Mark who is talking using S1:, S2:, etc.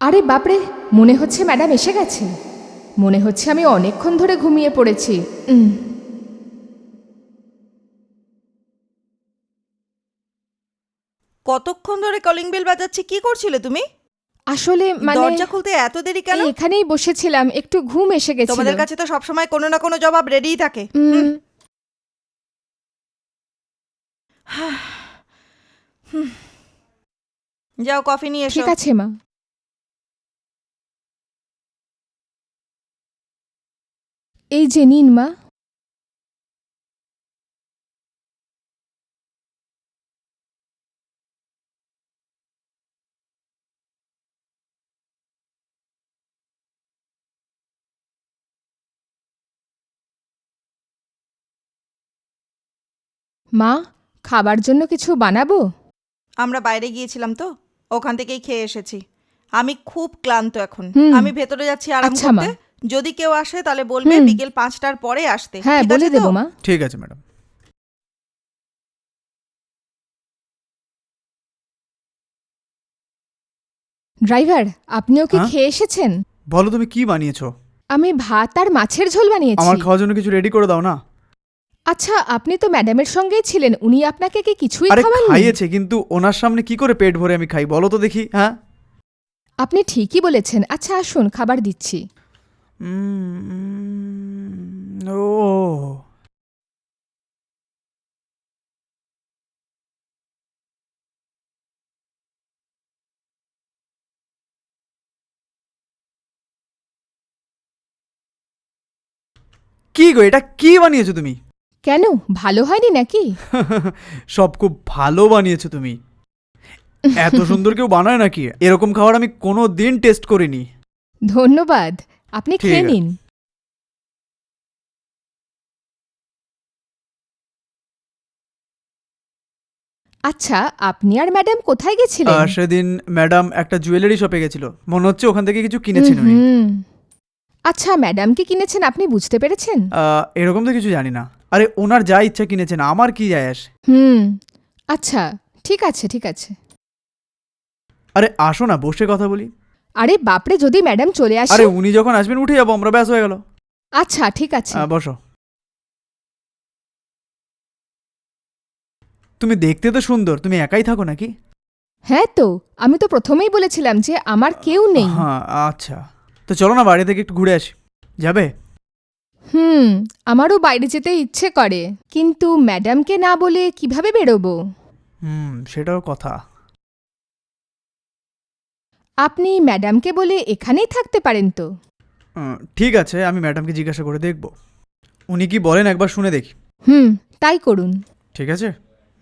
S1: আরে বাপরে, মনে হচ্ছে ম্যাডাম এসে গেছে। মনে হচ্ছে আমি অনেকক্ষণ ধরে ঘুমিয়ে পড়েছি।
S2: কতক্ষণ ধরে কলিং বেল বাজাচ্ছে? কি করছিলে তুমি?
S1: আসলে
S2: দরজা খুলতে এত দেরি কেন?
S1: এখানেই বসেছিলাম, একটু ঘুম এসে গেছিল।
S2: তোমাদের কাছে তো সবসময় কোনো না কোনো জবাব রেডিই থাকে। যাও কফি নিয়ে এসো।
S1: ঠিক আছে মা। এই যে নিন মা। মা, খাবার জন্য কিছু বানাবো?
S2: আমরা বাইরে গিয়েছিলাম তো, ওখান থেকেই খেয়ে এসেছি। আমি খুব ক্লান্ত এখন। আমি ভেতরে যাচ্ছি আরাম
S1: আচ্ছা মা।
S2: করতে। যদি কেউ আসে তাহলে বলবে বিকেল ৫টার পরে আসতে।
S1: হ্যাঁ,
S2: ঠিক
S1: বলে
S2: আছে
S1: দেবো
S2: তো?
S1: মা।
S3: ঠিক আছে ম্যাডাম।
S1: ড্রাইভার, আপনিও কি
S3: হ্যাঁ?
S1: খেয়ে এসেছেন?
S3: বলো তুমি কি বানিয়েছো?
S1: আমি ভাত আর মাছের ঝোল বানিয়েছি।
S3: আমার খাওয়ার জন্য কিছু রেডি করে দাও না।
S1: আচ্ছা, আপনি তো ম্যাডামের সঙ্গেই ছিলেন, উনি আপনাকে কি কিছুই
S3: আরে
S1: খাওয়াননি?
S3: খাইয়েছে, কিন্তু ওনার সামনে কি করে পেট ভরে আমি খাই বলো তো দেখি? হ্যাঁ,
S1: আপনি ঠিকই বলেছেন। আচ্ছা আসুন, খাবার দিচ্ছি।
S3: ও কি গো, এটা কি বানিয়েছো তুমি?
S1: কেন, ভালো হয়নি নাকি?
S3: সব খুব ভালো বানিয়েছো তুমি। এত সুন্দর কেউ বানায় নাকি? এরকম খাবার আমি কোনো দিন টেস্ট করিনি।
S1: ধন্যবাদ, আপনি
S3: ঠিক
S1: খেয়ে
S3: আছে।
S1: নিন। আচ্ছা, আপনি আর ম্যাডাম কোথায় গেছিলেন?
S3: সেদিন ম্যাডাম একটা জুয়েলারি শপে গেছিল, মনে হচ্ছে ওখান থেকে কিছু কিনেছেন উনি।
S1: আচ্ছা, ম্যাডাম কি কিনেছেন আপনি বুঝতে পেরেছেন?
S3: এরকম তো কিছু জানি না। আরে ওনার যা ইচ্ছা কিনেছেন, আমার কি যায় আসে?
S1: আচ্ছা, ঠিক আছে ঠিক আছে।
S3: আরে আসো না, বসে কথা বলি।
S1: আরে বাপরে, যদি ম্যাডাম চলে আসে।
S3: আরে উনি যখন আসবেন উঠে যাবো আমরা, ব্যাস হয়ে গেল।
S1: আচ্ছা ঠিক আছে।
S3: বসো। তুমি দেখতে তো সুন্দর, তুমি একাই থাকো নাকি?
S1: হ্যাঁ তো, আমি তো প্রথমেই বলেছিলাম যে আমার কেউ নেই।
S3: হ্যাঁ আচ্ছা, তো চলো না বাড়ি থেকে একটু ঘুরে আসি। যাবে?
S1: আমারও বাইরে যেতে ইচ্ছে করে, কিন্তু ম্যাডামকে না বলে কিভাবে বেরোবো?
S3: সেটাও কথা।
S1: আপনি ম্যাডামকে বলে এখানেই থাকতে পারেন তো?
S3: ঠিক আছে, আমি ম্যাডামকে জিজ্ঞাসা করে দেখব। উনি কি বলেন একবার শুনে দেখি।
S1: তাই করুন।
S3: ঠিক আছে।